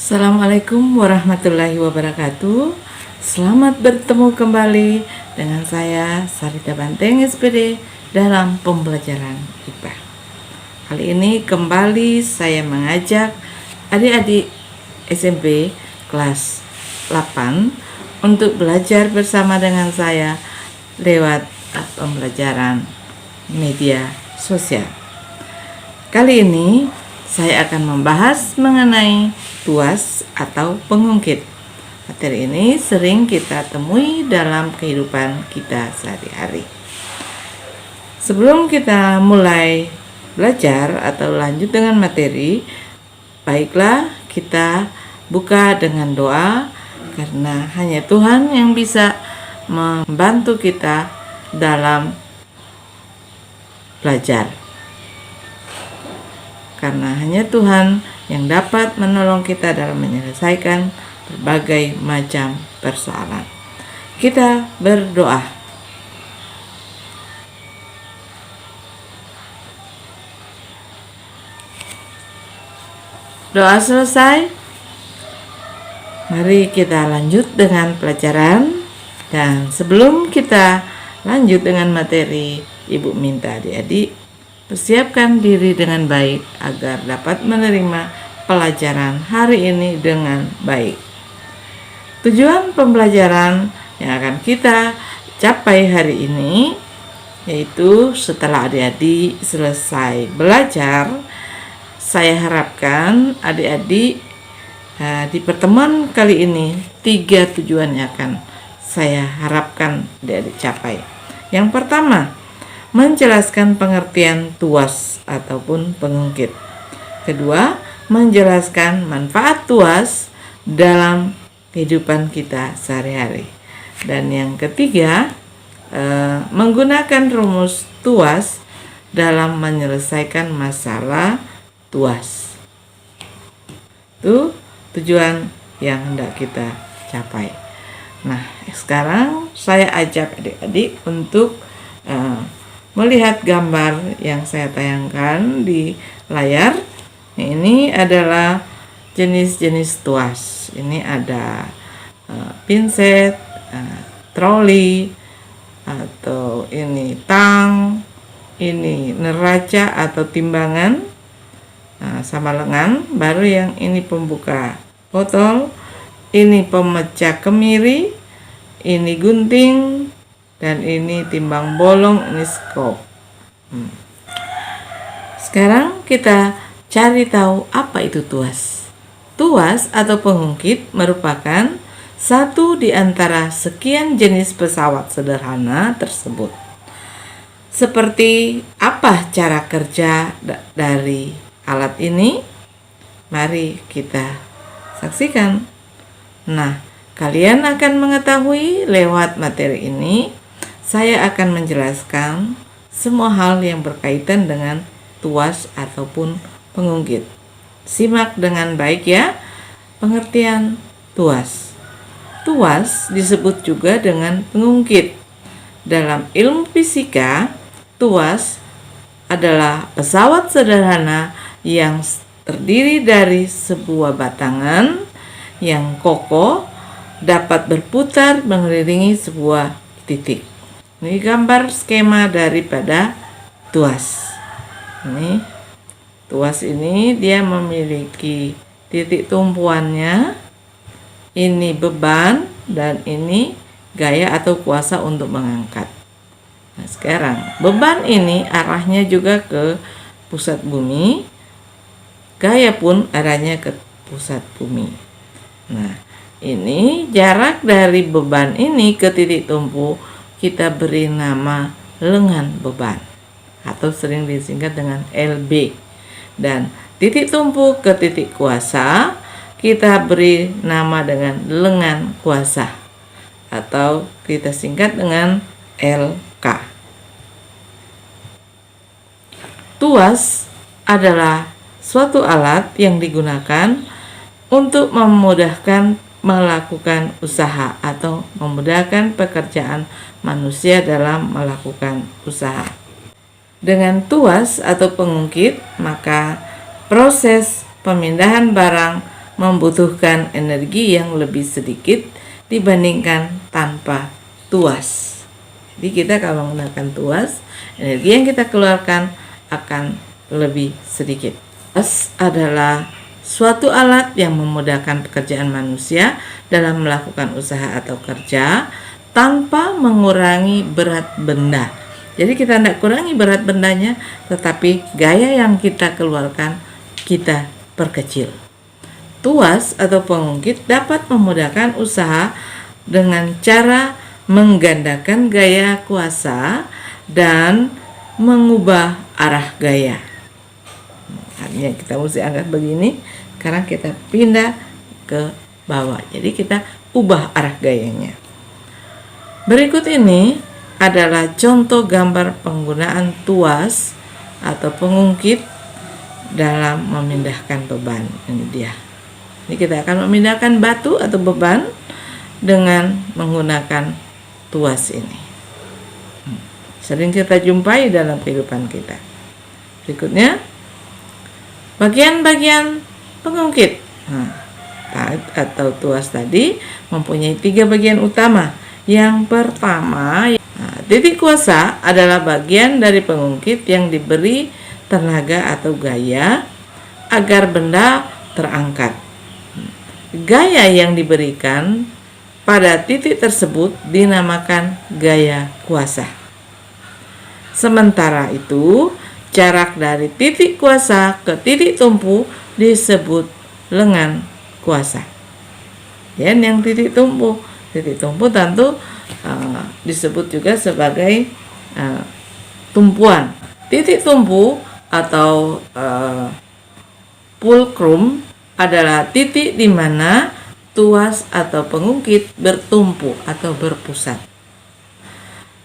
Assalamualaikum warahmatullahi wabarakatuh. Selamat bertemu kembali dengan saya Sarita Banteng SPD dalam pembelajaran IPA. Kali ini kembali saya mengajak adik-adik SMP kelas 8 untuk belajar bersama dengan saya lewat pembelajaran media sosial. Kali ini saya akan membahas mengenai tuas atau pengungkit. Materi ini sering kita temui dalam kehidupan kita sehari-hari. Sebelum kita mulai belajar atau lanjut dengan materi, baiklah kita buka dengan doa, karena hanya Tuhan yang bisa membantu kita dalam belajar. Karena hanya Tuhan yang dapat menolong kita dalam menyelesaikan berbagai macam persoalan. Kita berdoa. Doa selesai. Mari kita lanjut dengan pelajaran. Dan sebelum kita lanjut dengan materi, Ibu minta adik-adik persiapkan diri dengan baik agar dapat menerima pelajaran hari ini dengan baik. Tujuan pembelajaran yang akan kita capai hari ini yaitu setelah adik-adik selesai belajar, saya harapkan adik-adik di pertemuan kali ini 3 tujuan yang akan saya harapkan adik-adik capai. Yang pertama, menjelaskan pengertian tuas ataupun pengungkit. Kedua, menjelaskan manfaat tuas dalam kehidupan kita sehari-hari. Dan yang ketiga, menggunakan rumus tuas dalam menyelesaikan masalah tuas. Itu tujuan yang hendak kita capai. Nah, sekarang saya ajak adik-adik untuk melihat gambar yang saya tayangkan di layar. Ini adalah jenis-jenis tuas. Ini ada pinset, troli, atau ini tang, ini neraca atau timbangan, sama lengan. Baru yang ini pembuka botol, ini pemecah kemiri, ini gunting, dan ini timbang bolong, ini skop. Sekarang kita cari tahu apa itu tuas. Tuas atau pengungkit merupakan satu di antara sekian jenis pesawat sederhana tersebut. Seperti apa cara kerja dari alat ini? Mari kita saksikan. Nah, kalian akan mengetahui lewat materi ini. Saya akan menjelaskan semua hal yang berkaitan dengan tuas ataupun pengungkit. Simak dengan baik ya pengertian tuas. Tuas disebut juga dengan pengungkit. Dalam ilmu fisika, tuas adalah pesawat sederhana yang terdiri dari sebuah batangan yang kokoh, dapat berputar mengelilingi sebuah titik. Ini gambar skema daripada tuas. Ini tuas ini dia memiliki titik tumpuannya. Ini beban dan ini gaya atau kuasa untuk mengangkat. Nah, sekarang beban ini arahnya juga ke pusat bumi. Gaya pun arahnya ke pusat bumi. Nah, ini jarak dari beban ini ke titik tumpu kita beri nama lengan beban atau sering disingkat dengan LB. Dan titik tumpu ke titik kuasa kita beri nama dengan lengan kuasa atau kita singkat dengan LK. Tuas adalah suatu alat yang digunakan untuk memudahkan melakukan usaha atau memudahkan pekerjaan manusia dalam melakukan usaha. Dengan tuas atau pengungkit, maka proses pemindahan barang membutuhkan energi yang lebih sedikit dibandingkan tanpa tuas. Jadi kita kalau menggunakan tuas, energi yang kita keluarkan akan lebih sedikit. Tuas adalah suatu alat yang memudahkan pekerjaan manusia dalam melakukan usaha atau kerja tanpa mengurangi berat benda. Jadi kita tidak kurangi berat bendanya, tetapi gaya yang kita keluarkan kita perkecil. Tuas atau pengungkit dapat memudahkan usaha dengan cara menggandakan gaya kuasa dan mengubah arah gaya. Artinya kita mesti angkat begini, sekarang kita pindah ke bawah. Jadi kita ubah arah gayanya. Berikut ini adalah contoh gambar penggunaan tuas atau pengungkit dalam memindahkan beban. Ini dia. Ini kita akan memindahkan batu atau beban dengan menggunakan tuas ini. Sering kita jumpai dalam kehidupan kita. Berikutnya, bagian-bagian pengungkit. Atau tuas tadi mempunyai 3 bagian utama. Yang pertama, titik kuasa adalah bagian dari pengungkit yang diberi tenaga atau gaya agar benda terangkat. Gaya yang diberikan pada titik tersebut dinamakan gaya kuasa. Sementara itu, jarak dari titik kuasa ke titik tumpu disebut lengan kuasa. Dan yang titik tumpu tentu disebut juga sebagai tumpuan. Titik tumpu atau fulcrum adalah titik di mana tuas atau pengungkit bertumpu atau berpusat.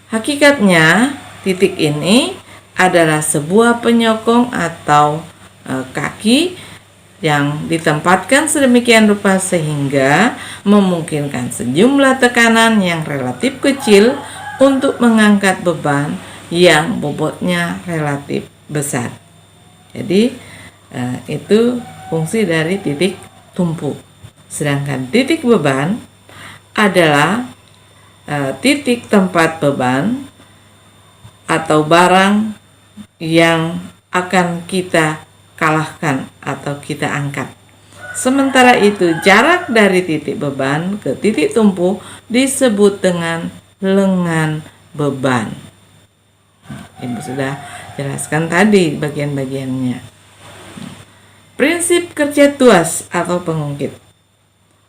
Hakikatnya, titik ini adalah sebuah penyokong atau kaki yang ditempatkan sedemikian rupa sehingga memungkinkan sejumlah tekanan yang relatif kecil untuk mengangkat beban yang bobotnya relatif besar. Jadi itu fungsi dari titik tumpu. Sedangkan titik beban adalah titik tempat beban atau barang yang akan kita kalahkan atau kita angkat. Sementara itu, jarak dari titik beban ke titik tumpu disebut dengan lengan beban. Ibu sudah jelaskan tadi bagian-bagiannya. Prinsip kerja tuas atau pengungkit.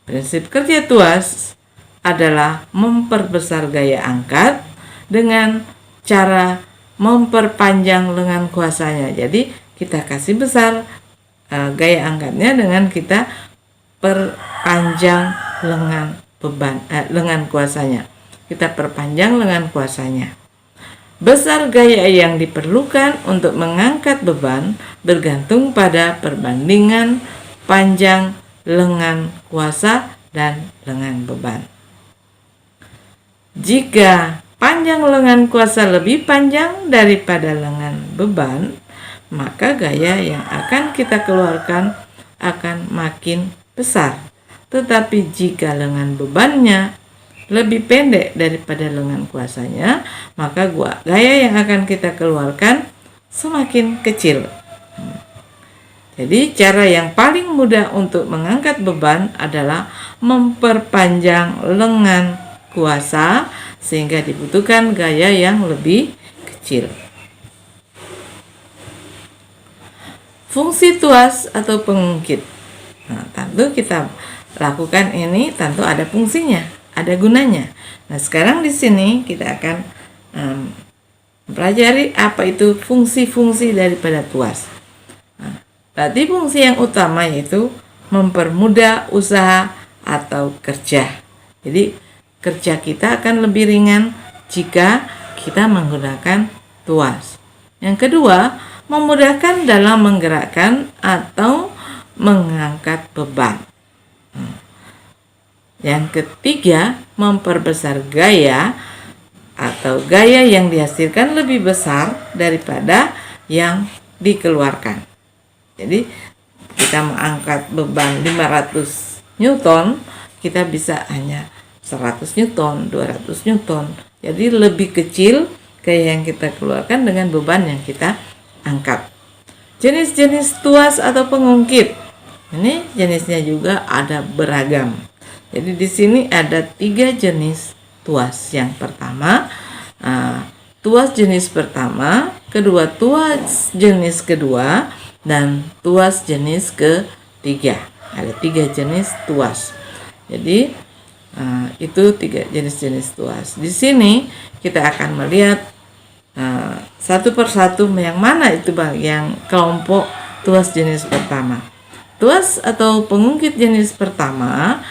Prinsip kerja tuas adalah memperbesar gaya angkat dengan cara memperpanjang lengan kuasanya. Jadi kita kasih besar gaya angkatnya dengan kita perpanjang lengan kuasanya. Kita perpanjang lengan kuasanya. Besar gaya yang diperlukan untuk mengangkat beban bergantung pada perbandingan panjang lengan kuasa dan lengan beban. Jika panjang lengan kuasa lebih panjang daripada lengan beban, maka gaya yang akan kita keluarkan akan makin besar. Tetapi jika lengan bebannya lebih pendek daripada lengan kuasanya, maka gaya yang akan kita keluarkan semakin kecil. Jadi cara yang paling mudah untuk mengangkat beban adalah memperpanjang lengan kuasa sehingga dibutuhkan gaya yang lebih kecil. Fungsi tuas atau pengungkit. Tentu kita lakukan ini tentu ada fungsinya, ada gunanya. Nah, sekarang di sini kita akan pelajari apa itu fungsi-fungsi daripada tuas. Tadi fungsi yang utama yaitu mempermudah usaha atau kerja. Jadi kerja kita akan lebih ringan jika kita menggunakan tuas. Yang kedua, memudahkan dalam menggerakkan atau mengangkat beban. Yang ketiga, memperbesar gaya atau gaya yang dihasilkan lebih besar daripada yang dikeluarkan. Jadi kita mengangkat beban 500 Newton, kita bisa hanya 100 Newton, 200 Newton. Jadi lebih kecil kayak yang kita keluarkan dengan beban yang kita angkat. Jenis-jenis tuas atau pengungkit. Ini jenisnya juga ada beragam. Jadi di sini ada 3 jenis tuas. Yang pertama, tuas jenis pertama, kedua tuas jenis kedua, dan tuas jenis ketiga. Ada 3 jenis tuas. Jadi itu 3 jenis-jenis tuas. Di sini kita akan melihat satu persatu yang mana itu Bang yang kelompok tuas jenis pertama. Tuas atau pengungkit jenis pertama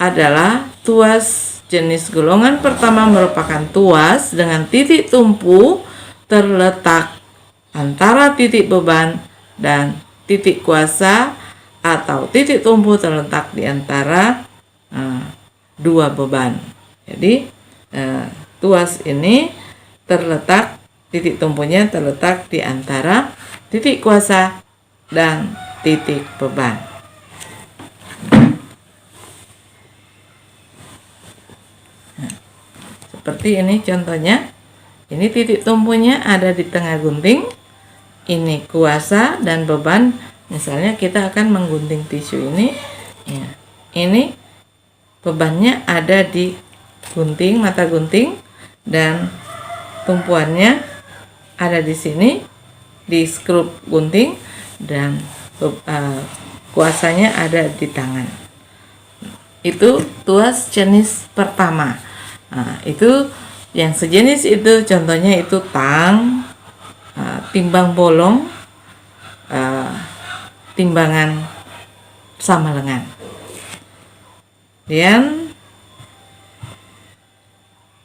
adalah tuas jenis golongan pertama merupakan tuas dengan titik tumpu terletak antara titik beban dan titik kuasa, atau titik tumpu terletak di antara dua beban. Jadi tuas ini terletak, titik tumpunya terletak di antara titik kuasa dan titik beban. Seperti ini contohnya. Ini titik tumpunya ada di tengah gunting. Ini kuasa dan beban. Misalnya kita akan menggunting tisu ini. Ya. Ini bebannya ada di gunting, mata gunting, dan tumpuannya ada di sini di skrup gunting, dan kuasanya ada di tangan. Itu tuas jenis pertama. Itu yang sejenis itu contohnya itu tang, timbang bolong, timbangan sama lengan. Dan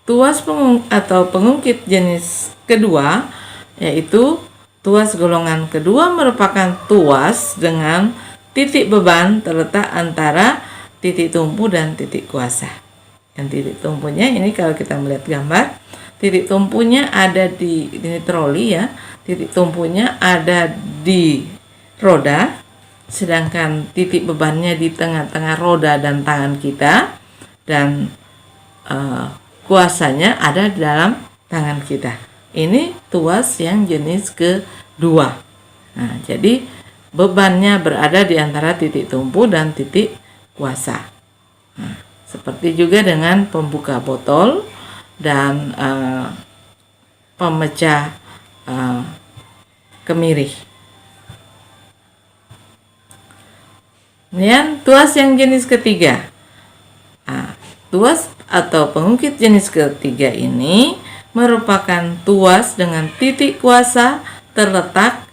tuas atau pengungkit jenis kedua yaitu tuas golongan kedua merupakan tuas dengan titik beban terletak antara titik tumpu dan titik kuasa. Yang titik tumpunya ini kalau kita melihat gambar, titik tumpunya ada di ini troli ya. Titik tumpunya ada di roda, sedangkan titik bebannya di tengah-tengah roda dan tangan kita, dan kuasanya ada di dalam tangan kita. Ini tuas yang jenis kedua. Nah, jadi bebannya berada di antara titik tumpu dan titik kuasa. Nah, seperti juga dengan pembuka botol dan pemecah kemiri. Kemudian tuas yang jenis ketiga. Tuas atau pengungkit jenis ketiga ini merupakan tuas dengan titik kuasa terletak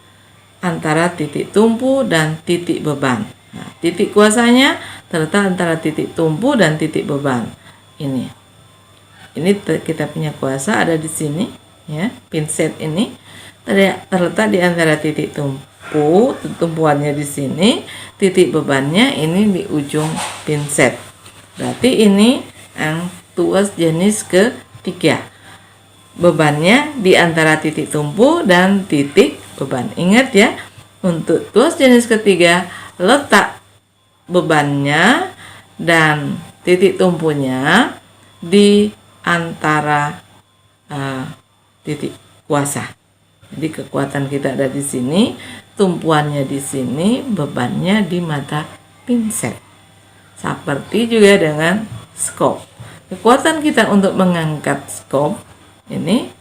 antara titik tumpu dan titik beban. Nah, titik kuasanya terletak antara titik tumpu dan titik beban. Ini kita punya kuasa ada di sini, ya. Pinset ini terletak di antara titik tumpu, tumpuannya di sini, titik bebannya ini di ujung pinset. Berarti ini yang tuas jenis ketiga. Bebannya di antara titik tumpu dan titik beban. Ingat ya, untuk tuas jenis ketiga letak bebannya dan titik tumpunya di antara titik kuasa. Jadi kekuatan kita ada di sini, tumpuannya di sini, bebannya di mata pinset. Seperti juga dengan skop. Kekuatan kita untuk mengangkat skop ini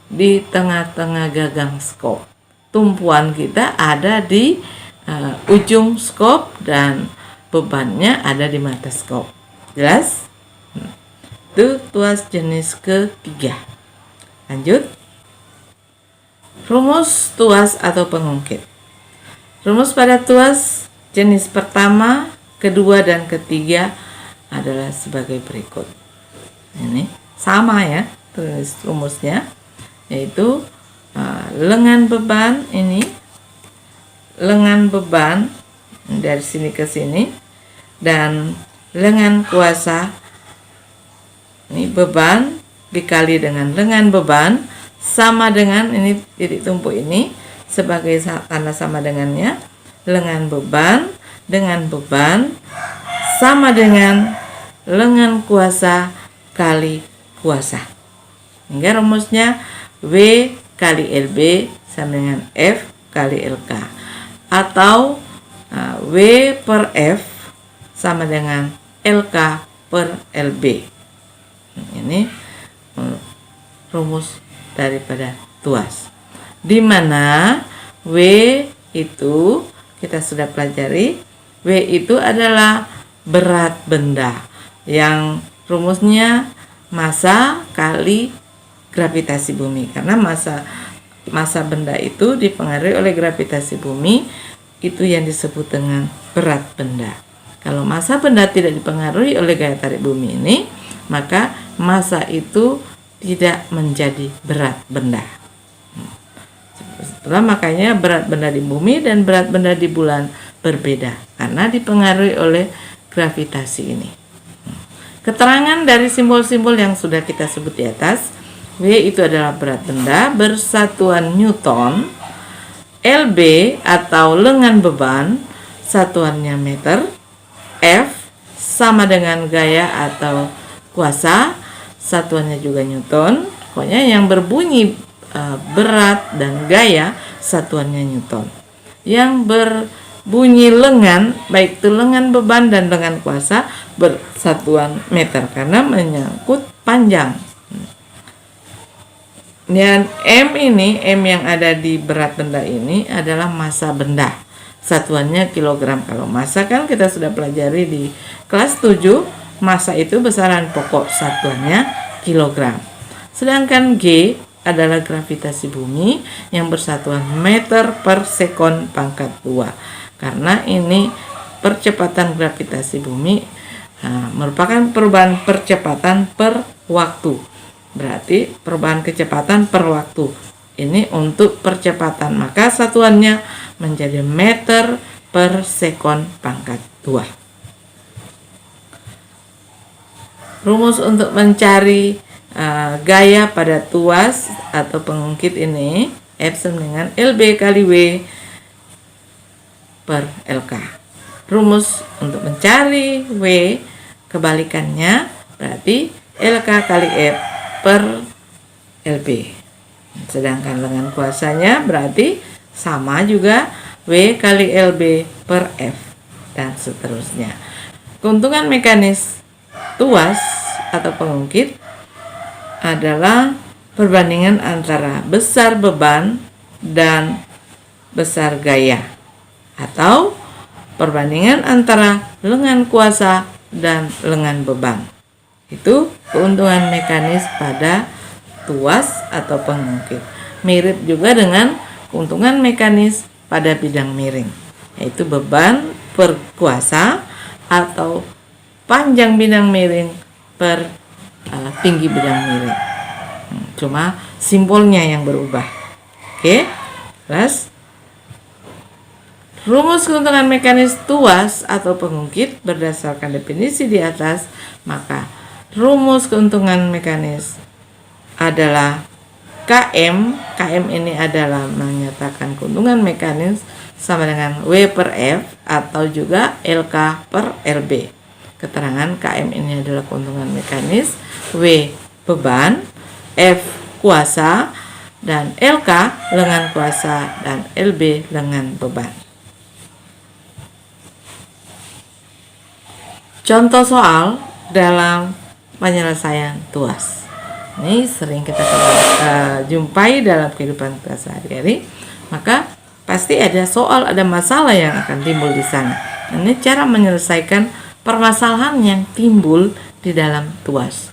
di tengah-tengah gagang skop. Tumpuan kita ada di ujung skop dan bebannya ada di mata skop. Jelas? Itu tuas jenis ketiga. Lanjut. Rumus tuas atau pengungkit. Rumus pada tuas jenis pertama, kedua, dan ketiga adalah sebagai berikut. Ini sama ya, tulis rumusnya, yaitu lengan beban ini, lengan beban dari sini ke sini, dan lengan kuasa ini beban dikali dengan lengan beban sama dengan ini titik tumpu ini sebagai tanda sama dengannya, lengan beban sama dengan lengan kuasa kali kuasa. Hingga rumusnya W kali LB sama dengan F kali LK. Atau W per F sama dengan LK per LB. Ini rumus daripada tuas. Di mana W itu kita sudah pelajari, W itu adalah berat benda yang rumusnya massa kali gravitasi bumi, karena massa benda itu dipengaruhi oleh gravitasi bumi, itu yang disebut dengan berat benda. Kalau massa benda tidak dipengaruhi oleh gaya tarik bumi ini, maka massa itu tidak menjadi berat benda. Itulah makanya berat benda di bumi dan berat benda di bulan berbeda, karena dipengaruhi oleh gravitasi ini. Keterangan dari simbol-simbol yang sudah kita sebut di atas, W itu adalah berat benda bersatuan Newton, LB atau lengan beban satuannya meter, F sama dengan gaya atau kuasa satuannya juga Newton. Pokoknya yang berbunyi berat dan gaya satuannya Newton. Yang berbunyi lengan, baik itu lengan beban dan lengan kuasa, bersatuan meter karena menyangkut panjang. Dan M yang ada di berat benda ini adalah massa benda. Satuannya kilogram. Kalau massa kan kita sudah pelajari di kelas 7, massa itu besaran pokok satuannya kilogram. Sedangkan G adalah gravitasi bumi yang bersatuan meter per sekon pangkat 2. Karena ini percepatan gravitasi bumi merupakan perubahan percepatan per waktu. Berarti perubahan kecepatan per waktu. Ini untuk percepatan, maka satuannya menjadi meter per sekon pangkat 2. Rumus untuk mencari gaya pada tuas atau pengungkit ini, F sama dengan LB kali W per LK. Rumus untuk mencari W kebalikannya berarti LK kali F per LB. Sedangkan lengan kuasanya berarti sama juga W kali LB per F dan seterusnya. Keuntungan mekanis tuas atau pengungkit adalah perbandingan antara besar beban dan besar gaya, atau perbandingan antara lengan kuasa dan lengan beban. Itu keuntungan mekanis pada tuas atau pengungkit. Mirip juga dengan keuntungan mekanis pada bidang miring, yaitu beban per kuasa atau panjang bidang miring per tinggi bidang miring. Cuma simbolnya yang berubah. Oke, terus rumus keuntungan mekanis tuas atau pengungkit berdasarkan definisi di atas, maka rumus keuntungan mekanis adalah KM. KM ini adalah menyatakan keuntungan mekanis sama dengan W per F atau juga LK per LB. Keterangan KM ini adalah keuntungan mekanis, W beban, F kuasa, dan LK lengan kuasa, dan LB lengan beban. Contoh soal dalam penyelesaian tuas. Ini sering kita jumpai dalam kehidupan kita sehari-hari. Maka pasti ada soal, ada masalah yang akan timbul di sana. Ini cara menyelesaikan permasalahan yang timbul di dalam tuas.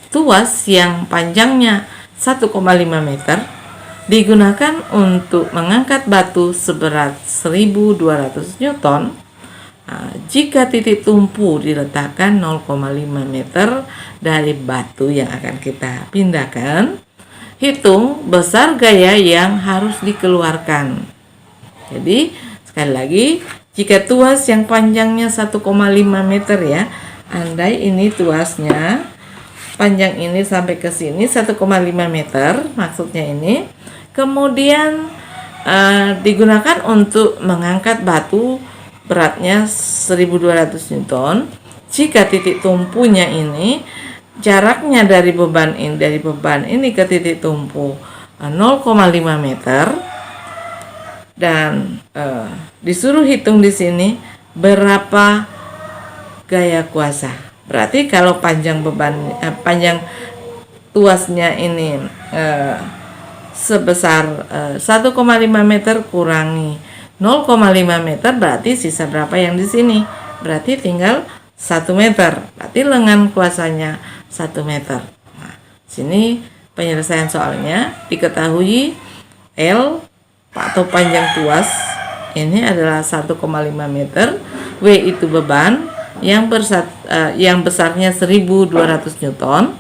Tuas yang panjangnya 1,5 meter digunakan untuk mengangkat batu seberat 1.200 Newton. Jika titik tumpu diletakkan 0,5 meter dari batu yang akan kita pindahkan, hitung besar gaya yang harus dikeluarkan. Jadi sekali lagi, jika tuas yang panjangnya 1,5 meter ya, andai ini tuasnya panjang ini sampai ke sini 1,5 meter, maksudnya ini. Kemudian digunakan untuk mengangkat batu beratnya 1200 Newton jika titik tumpunya ini jaraknya dari beban ini ke titik tumpu 0,5 meter, dan disuruh hitung di sini berapa gaya kuasa. Berarti kalau panjang panjang tuasnya ini sebesar 1,5 meter kurangi 0,5 meter, berarti sisa berapa yang di sini? Berarti tinggal 1 meter. Berarti lengan kuasanya 1 meter. Nah, sini penyelesaian soalnya diketahui L atau panjang tuas ini adalah 1,5 meter, W itu beban yang besarnya 1200 Newton,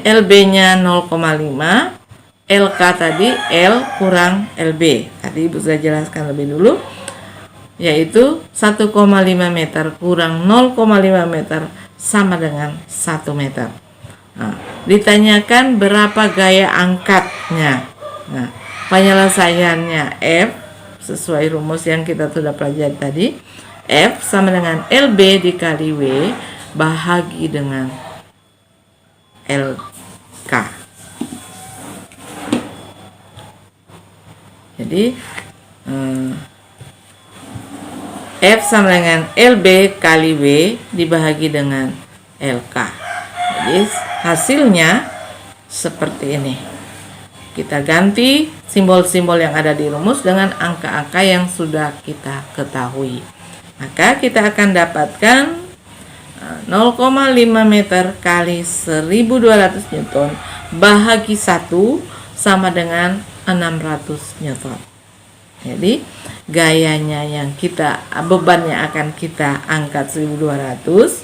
LB-nya 0,5, LK tadi L kurang LB. Tadi Ibu sudah jelaskan lebih dulu, yaitu 1,5 meter kurang 0,5 meter sama dengan 1 meter. Nah, ditanyakan berapa gaya angkatnya. Nah, penyelesaiannya F sesuai rumus yang kita sudah pelajari tadi. F sama dengan LB dikali W bahagi dengan LK. Jadi F sama dengan LB kali W dibahagi dengan LK. Jadi hasilnya seperti ini. Kita ganti simbol-simbol yang ada di rumus dengan angka-angka yang sudah kita ketahui. Maka kita akan dapatkan 0,5 meter kali 1200 Newton bahagi 1 sama dengan 600 Newton. Jadi gayanya yang bebannya akan kita angkat 1200,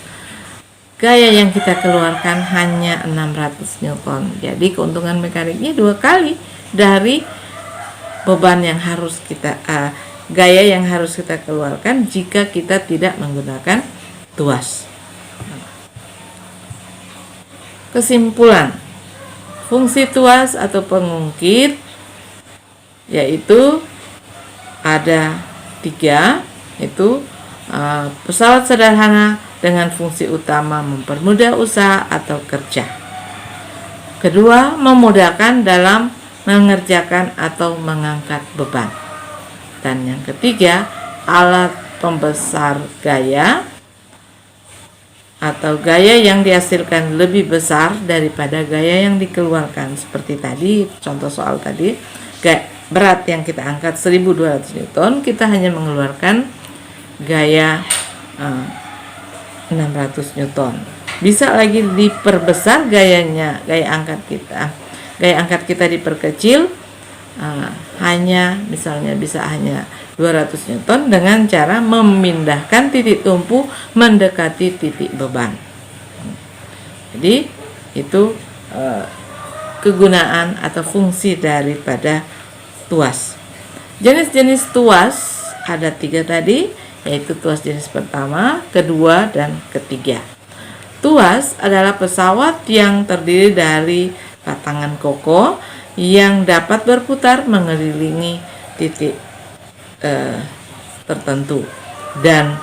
gaya yang kita keluarkan hanya 600 Newton. Jadi keuntungan mekaniknya 2 kali dari beban yang harus gaya yang harus kita keluarkan jika kita tidak menggunakan tuas. Kesimpulan, fungsi tuas atau pengungkit yaitu ada 3, yaitu pesawat sederhana dengan fungsi utama mempermudah usaha atau kerja. Kedua, memudahkan dalam mengerjakan atau mengangkat beban. Dan yang ketiga, alat pembesar gaya atau gaya yang dihasilkan lebih besar daripada gaya yang dikeluarkan. Seperti tadi, contoh soal tadi, berat yang kita angkat 1200 Newton, kita hanya mengeluarkan gaya 600 Newton. Bisa lagi diperbesar gayanya, gaya angkat kita diperkecil, hanya misalnya bisa hanya 200 Newton dengan cara memindahkan titik tumpu mendekati titik beban. Jadi itu kegunaan atau fungsi daripada tuas. Jenis-jenis tuas ada 3 tadi, yaitu tuas jenis pertama, kedua, dan ketiga. Tuas adalah pesawat yang terdiri dari batangan kokoh yang dapat berputar mengelilingi titik tertentu, dan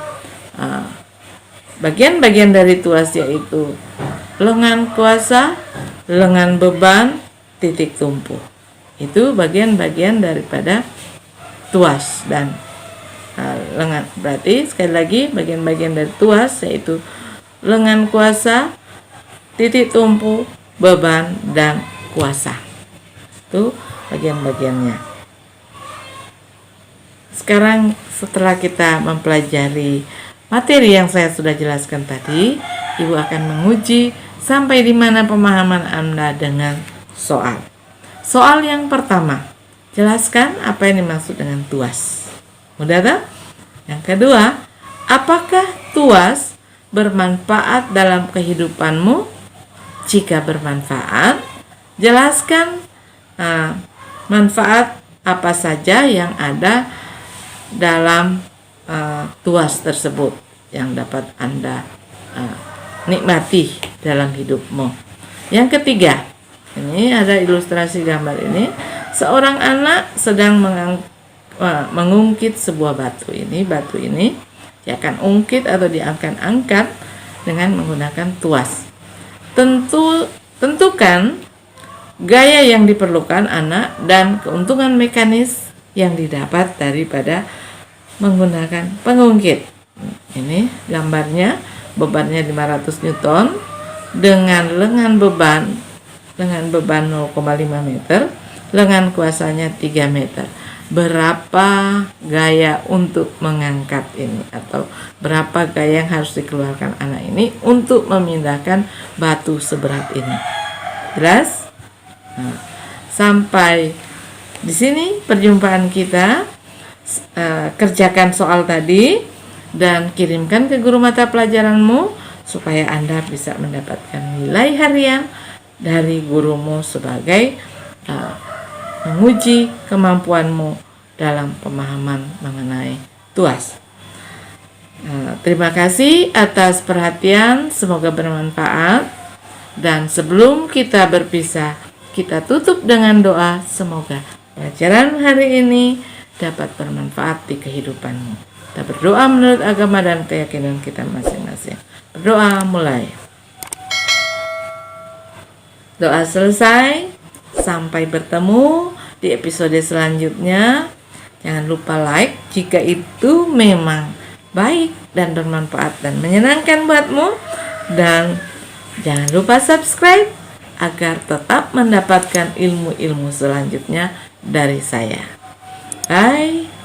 bagian-bagian dari tuas yaitu lengan kuasa, lengan beban, titik tumpu. Itu bagian-bagian daripada tuas. Dan lengan, berarti sekali lagi bagian-bagian dari tuas yaitu lengan kuasa, titik tumpu, beban, dan kuasa. Itu bagian-bagiannya. Sekarang setelah kita mempelajari materi yang saya sudah jelaskan tadi, Ibu akan menguji sampai di mana pemahaman Anda dengan soal. Soal yang pertama, jelaskan apa yang dimaksud dengan tuas. Mudah tak? Yang kedua, apakah tuas bermanfaat dalam kehidupanmu? Jika bermanfaat, jelaskan manfaat apa saja yang ada dalam tuas tersebut yang dapat Anda nikmati dalam hidupmu. Yang ketiga, ini ada ilustrasi gambar ini. seorang anak sedang mengungkit sebuah batu. Batu ini dia akan ungkit atau dia akan angkat dengan menggunakan tuas. Tentukan gaya yang diperlukan anak dan keuntungan mekanis yang didapat daripada menggunakan pengungkit. Ini gambarnya, bebannya 500 Newton dengan lengan beban 0,5 meter, lengan kuasanya 3 meter. Berapa gaya untuk mengangkat ini, atau berapa gaya yang harus dikeluarkan anak ini untuk memindahkan batu seberat ini? Jelas? Nah, sampai di sini perjumpaan kita. Kerjakan soal tadi dan kirimkan ke guru mata pelajaranmu supaya Anda bisa mendapatkan nilai harian dari gurumu sebagai menguji kemampuanmu dalam pemahaman mengenai tuas. Terima kasih atas perhatian, semoga bermanfaat. Dan sebelum kita berpisah, kita tutup dengan doa, semoga pelajaran hari ini dapat bermanfaat di kehidupanmu. Kita berdoa menurut agama dan keyakinan kita masing-masing. Berdoa mulai. Doa selesai. Sampai bertemu di episode selanjutnya. Jangan lupa like jika itu memang baik dan bermanfaat dan menyenangkan buatmu. Dan jangan lupa subscribe agar tetap mendapatkan ilmu-ilmu selanjutnya dari saya. Bye.